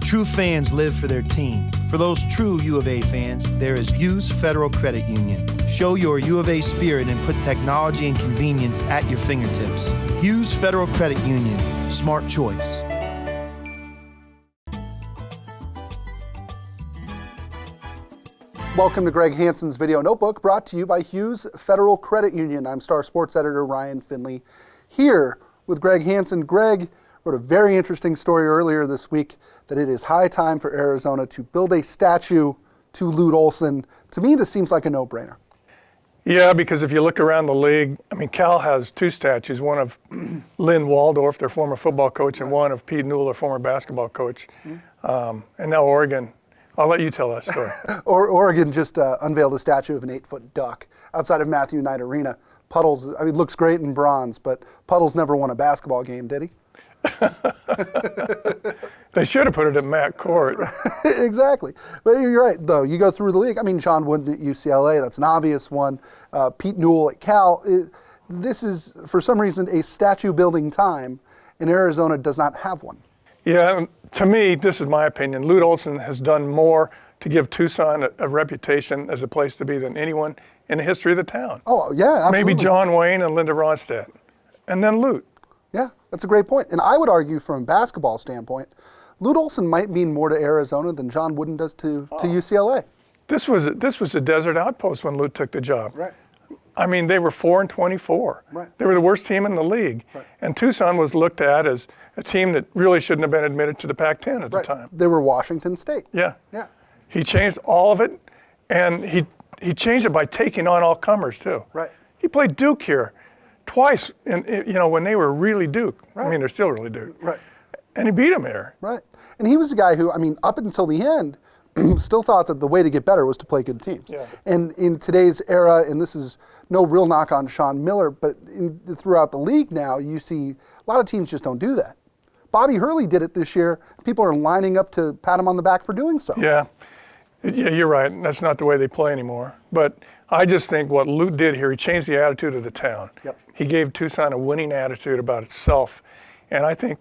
True fans live for their team. For those true U of A fans, there is Hughes Federal Credit Union. Show your U of A spirit and put technology and convenience at your fingertips. Hughes Federal Credit Union. Smart choice. Welcome to Greg Hansen's Video Notebook, brought to you by Hughes Federal Credit Union. I'm Star Sports Editor Ryan Finley, here with Greg Hansen. Greg wrote a very interesting story earlier this week that it is high time for Arizona to build a statue to Lute Olson. To me, this seems like a no-brainer. Yeah, because if you look around the league, I mean, Cal has two statues, one of Lynn Waldorf, their former football coach, and one of Pete Newell, their former basketball coach. And now Oregon. I'll let you tell that story. Oregon just unveiled a statue of an 8-foot duck outside of Matthew Knight Arena. Puddles, I mean, looks great in bronze, but Puddles never won a basketball game, did he? They should have put it at Matt Court. Exactly. But you're right, though. You go through the league. I mean, John Wooden at UCLA, that's an obvious one. Pete Newell at Cal. This is, for some reason, a statue building time, and Arizona does not have one. Yeah, to me, this is my opinion, Lute Olson has done more to give Tucson a reputation as a place to be than anyone in the history of the town. Oh, yeah, absolutely. Maybe John Wayne and Linda Ronstadt, and then Lute. Yeah, that's a great point. And I would argue from a basketball standpoint, Lute Olson might mean more to Arizona than John Wooden does to UCLA. This was a desert outpost when Lute took the job. Right. I mean, they were 4-24. Right. They were the worst team in the league. Right. And Tucson was looked at as a team that really shouldn't have been admitted to the Pac-10 at the time. They were Washington State. Yeah. Yeah. He changed all of it, and he changed it by taking on all comers too. Right. He played Duke here twice, when they were really Duke. Right. I mean, they're still really Duke. Right. And he beat them here. Right. And he was a guy who, I mean, up until the end, still thought that the way to get better was to play good teams. Yeah. And in today's era, and this is no real knock on Sean Miller, but throughout the league now, you see a lot of teams just don't do that. Bobby Hurley did it this year. People are lining up to pat him on the back for doing so. Yeah. Yeah, you're right. That's not the way they play anymore. But I just think what Lute did here, he changed the attitude of the town. Yep. He gave Tucson a winning attitude about itself. And I think,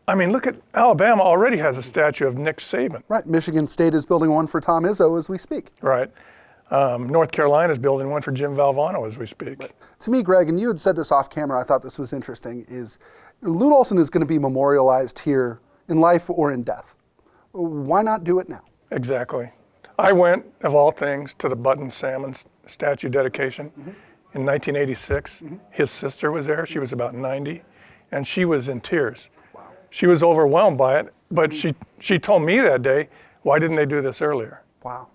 I mean, look at Alabama already has a statue of Nick Saban. Right. Michigan State is building one for Tom Izzo as we speak. Right. North Carolina is building one for Jim Valvano as we speak. Right. To me, Greg, and you had said this off camera, I thought this was interesting, is Lute Olson is going to be memorialized here in life or in death. Why not do it now? Exactly. I went, of all things, to the Button Salmon statue dedication in 1986. His sister was there. She was about 90, and she was in tears. Wow. She was overwhelmed by it, but she told me that day, why didn't they do this earlier? Wow.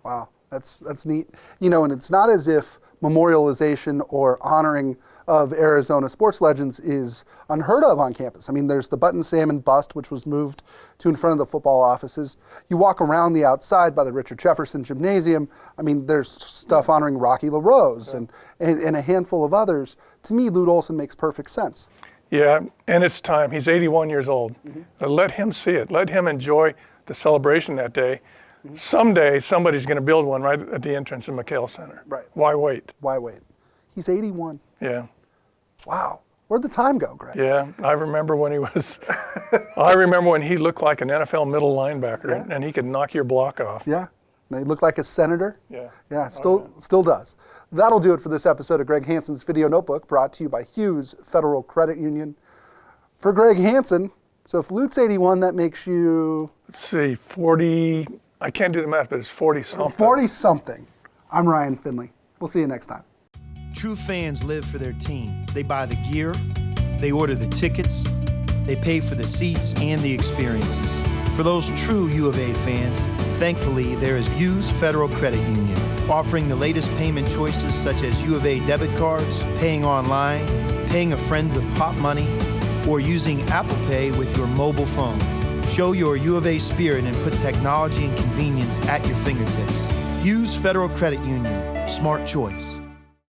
Wow. That's neat. You know, and it's not as if memorialization or honoring of Arizona sports legends is unheard of on campus. I mean, there's the Button Salmon bust, which was moved to in front of the football offices. You walk around the outside by the Richard Jefferson Gymnasium. I mean, there's stuff honoring Rocky LaRose and a handful of others. To me, Lute Olson makes perfect sense. Yeah, and it's time. He's 81 years old. Let him see it. Let him enjoy the celebration that day. Someday, somebody's going to build one right at the entrance of McHale Center. Right. Why wait? Why wait? He's 81. Yeah. Wow. Where'd the time go, Greg? Yeah, I remember when he was, I remember when he looked like an NFL middle linebacker and he could knock your block off. Yeah. They look like a senator. Yeah. Yeah, still does. That'll do it for this episode of Greg Hansen's Video Notebook, brought to you by Hughes Federal Credit Union. For Greg Hansen, so if Lute's 81, that makes you... Let's see, 40, I can't do the math, but it's 40-something. 40-something. I'm Ryan Finley. We'll see you next time. True fans live for their team. They buy the gear, they order the tickets, they pay for the seats and the experiences. For those true U of A fans, thankfully there is Hughes Federal Credit Union, offering the latest payment choices such as U of A debit cards, paying online, paying a friend with pop money, or using Apple Pay with your mobile phone. Show your U of A spirit and put technology and convenience at your fingertips. Hughes Federal Credit Union. Smart choice.